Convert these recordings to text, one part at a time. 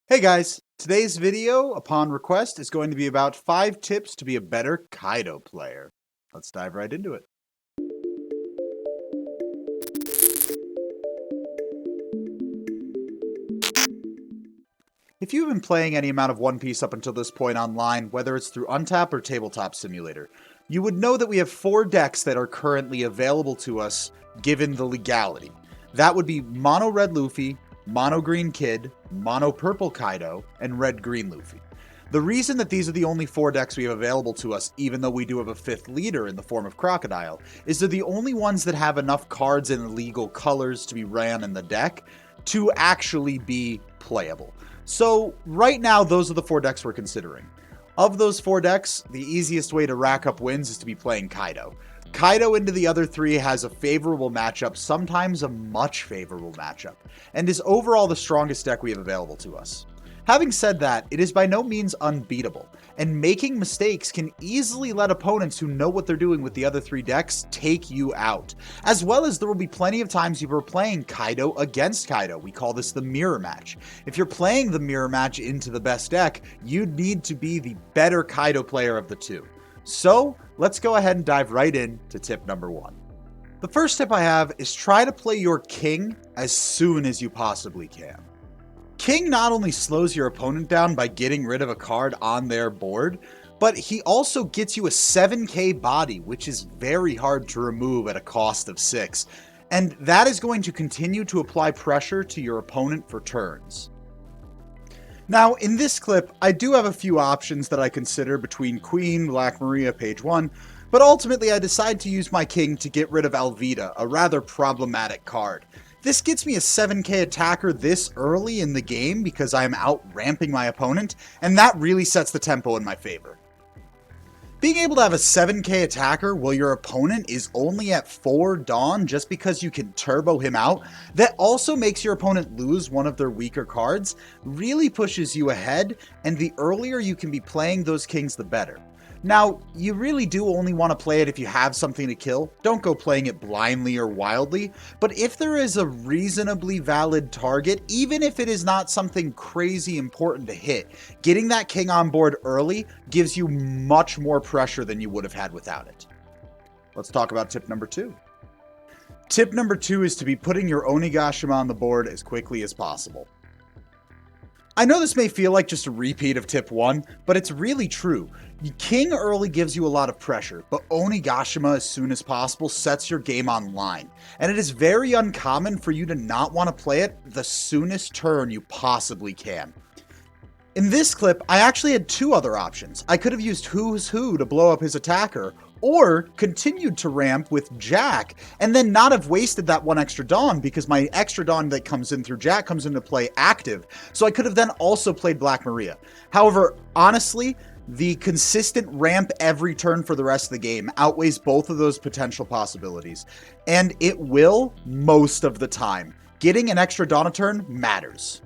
Hey guys, today's video, upon request, is going to be about 5 tips to be a better Kaido player. Let's dive right into it. If you've been playing any amount of One Piece up until this point online, whether it's through Untap or Tabletop Simulator, you would know that we have 4 decks that are currently available to us given the legality. That would be Mono Red Luffy, Mono Green Kid, Mono Purple Kaido, and Red Green Luffy. The reason that these are the only 4 decks we have available to us, even though we do have a 5th leader in the form of Crocodile, is they're the only ones that have enough cards in legal colors to be ran in the deck to actually be playable. So right now, those are the 4 decks we're considering. Of those 4 decks, the easiest way to rack up wins is to be playing Kaido. Kaido into the other 3 has a favorable matchup, sometimes a much favorable matchup, and is overall the strongest deck we have available to us. Having said that, it is by no means unbeatable, and making mistakes can easily let opponents who know what they're doing with the other 3 decks take you out. As well as there will be plenty of times you were playing Kaido against Kaido. We call this the mirror match. If you're playing the mirror match into the best deck, you'd need to be the better Kaido player of the 2. So, let's go ahead and dive right in to tip number 1. The first tip I have is try to play your king as soon as you possibly can. King not only slows your opponent down by getting rid of a card on their board, but he also gets you a 7k body, which is very hard to remove at a cost of 6. And that is going to continue to apply pressure to your opponent for turns. Now, in this clip, I do have a few options that I consider between Queen, Black Maria, Page 1, but ultimately I decide to use my king to get rid of Alvida, a rather problematic card. This gets me a 7k attacker this early in the game because I am out ramping my opponent, and that really sets the tempo in my favor. Being able to have a 7k attacker while your opponent is only at 4 Dawn just because you can turbo him out, that also makes your opponent lose one of their weaker cards, really pushes you ahead, and the earlier you can be playing those kings the better. Now, you really do only want to play it if you have something to kill. Don't go playing it blindly or wildly, but if there is a reasonably valid target, even if it is not something crazy important to hit, getting that king on board early gives you much more pressure than you would have had without it. Let's talk about tip number 2. Tip number 2 is to be putting your Onigashima on the board as quickly as possible. I know this may feel like just a repeat of tip 1, but it's really true. King early gives you a lot of pressure, but Onigashima as soon as possible sets your game online, and it is very uncommon for you to not want to play it the soonest turn you possibly can. In this clip, I actually had 2 other options. I could have used Who's Who to blow up his attacker, or continued to ramp with Jack, and then not have wasted that 1 extra Dawn because my extra Dawn that comes in through Jack comes into play active, so I could have then also played Black Maria. However, honestly, the consistent ramp every turn for the rest of the game outweighs both of those potential possibilities, and it will most of the time. Getting an extra Dawn a turn matters.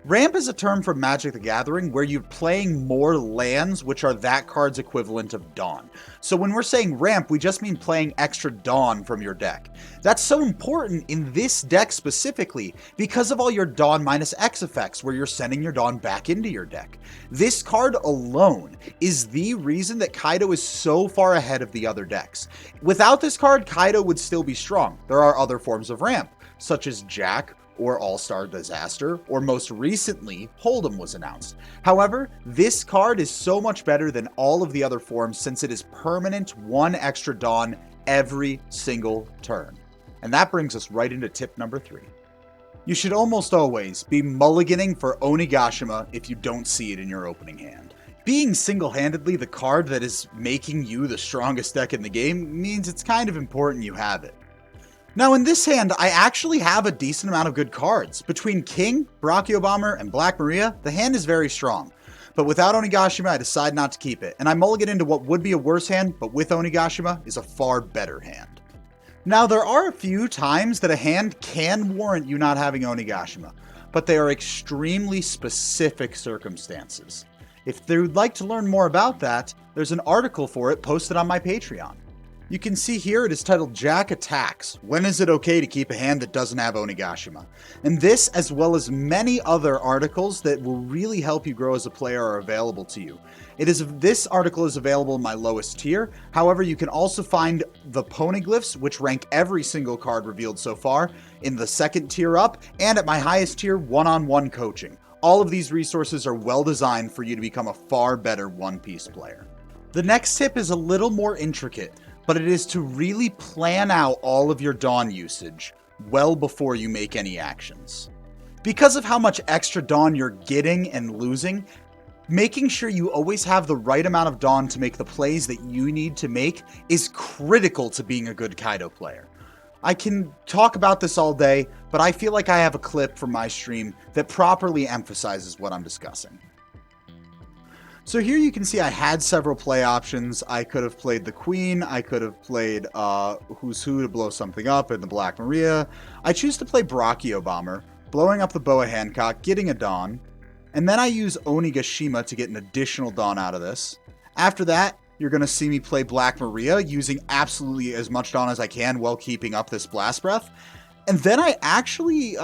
Ramp is a term from Magic the Gathering where you're playing more lands, which are that card's equivalent of Dawn. So when we're saying ramp, we just mean playing extra Dawn from your deck. That's so important in this deck specifically because of all your Dawn minus X effects where you're sending your Dawn back into your deck. This card alone is the reason that Kaido is so far ahead of the other decks. Without this card, Kaido would still be strong. There are other forms of ramp, such as Jack, or All-Star Disaster, or most recently, Hold'em was announced. However, this card is so much better than all of the other forms since it is permanent 1 extra Dawn every single turn. And that brings us right into tip number 3. You should almost always be mulliganing for Onigashima if you don't see it in your opening hand. Being single-handedly the card that is making you the strongest deck in the game means it's kind of important you have it. Now in this hand, I actually have a decent amount of good cards. Between King, Brachio Bomber, and Black Maria, the hand is very strong. But without Onigashima, I decide not to keep it, and I mulligan into what would be a worse hand, but with Onigashima is a far better hand. Now there are a few times that a hand can warrant you not having Onigashima, but they are extremely specific circumstances. If you'd like to learn more about that, there's an article for it posted on my Patreon. You can see here it is titled Jack Attacks. When is it okay to keep a hand that doesn't have Onigashima? And this, as well as many other articles that will really help you grow as a player, are available to you. This article is available in my lowest tier. However, you can also find the poneglyphs, which rank every single card revealed so far, in the second tier up, and at my highest tier, one-on-one coaching. All of these resources are well designed for you to become a far better One Piece player. The next tip is a little more intricate, but it is to really plan out all of your Dawn usage well before you make any actions. Because of how much extra Dawn you're getting and losing, making sure you always have the right amount of Dawn to make the plays that you need to make is critical to being a good Kaido player. I can talk about this all day, but I feel like I have a clip from my stream that properly emphasizes what I'm discussing. So here you can see I had several play options. I could have played the Queen. I could have played Who's Who to blow something up in the Black Maria. I choose to play Brachio Bomber, blowing up the Boa Hancock, getting a Dawn. And then I use Onigashima to get an additional Dawn out of this. After that, you're going to see me play Black Maria, using absolutely as much Dawn as I can while keeping up this Blast Breath. And then I actually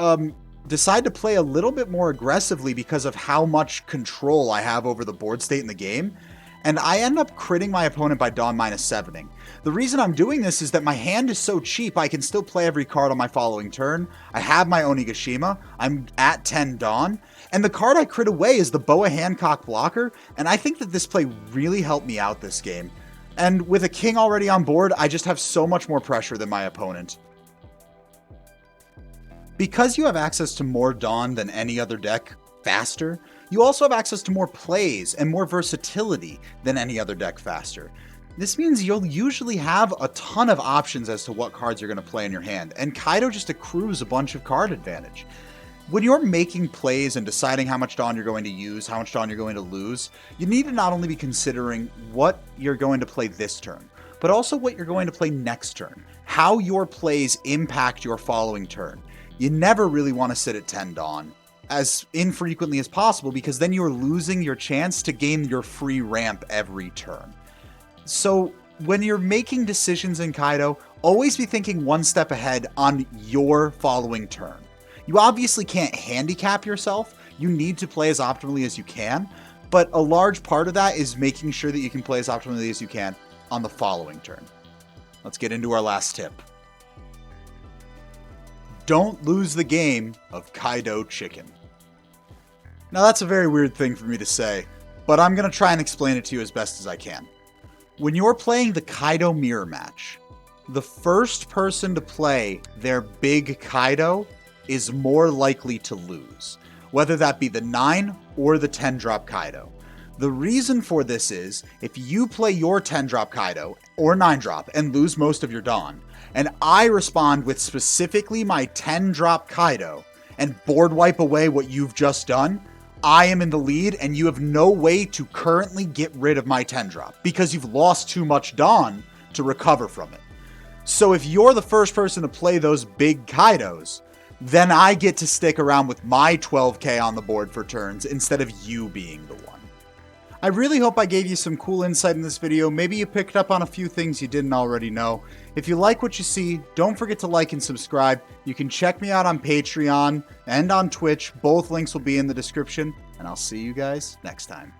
decide to play a little bit more aggressively because of how much control I have over the board state in the game, and I end up critting my opponent by Dawn -7ing. The reason I'm doing this is that my hand is so cheap I can still play every card on my following turn. I have my Onigashima, I'm at 10 Dawn, and the card I crit away is the Boa Hancock blocker, and I think that this play really helped me out this game. And with a king already on board, I just have so much more pressure than my opponent. Because you have access to more Dawn than any other deck faster, you also have access to more plays and more versatility than any other deck faster. This means you'll usually have a ton of options as to what cards you're going to play in your hand, and Kaido just accrues a bunch of card advantage. When you're making plays and deciding how much Dawn you're going to use, how much Dawn you're going to lose, you need to not only be considering what you're going to play this turn, but also what you're going to play next turn, how your plays impact your following turn. You never really want to sit at 10 Dawn as infrequently as possible, because then you're losing your chance to gain your free ramp every turn. So when you're making decisions in Kaido, always be thinking one step ahead on your following turn. You obviously can't handicap yourself. You need to play as optimally as you can, but a large part of that is making sure that you can play as optimally as you can on the following turn. Let's get into our last tip. Don't lose the game of Kaido Chicken. Now that's a very weird thing for me to say, but I'm going to try and explain it to you as best as I can. When you're playing the Kaido mirror match, the first person to play their big Kaido is more likely to lose, whether that be the 9 or the 10 drop Kaido. The reason for this is, if you play your 10 drop Kaido or 9 drop and lose most of your Dawn, and I respond with specifically my 10 drop Kaido and board wipe away what you've just done, I am in the lead and you have no way to currently get rid of my 10 drop because you've lost too much Dawn to recover from it. So if you're the first person to play those big Kaidos, then I get to stick around with my 12k on the board for turns instead of you being the one. I really hope I gave you some cool insight in this video. Maybe you picked up on a few things you didn't already know. If you like what you see, don't forget to like and subscribe. You can check me out on Patreon and on Twitch. Both links will be in the description, and I'll see you guys next time.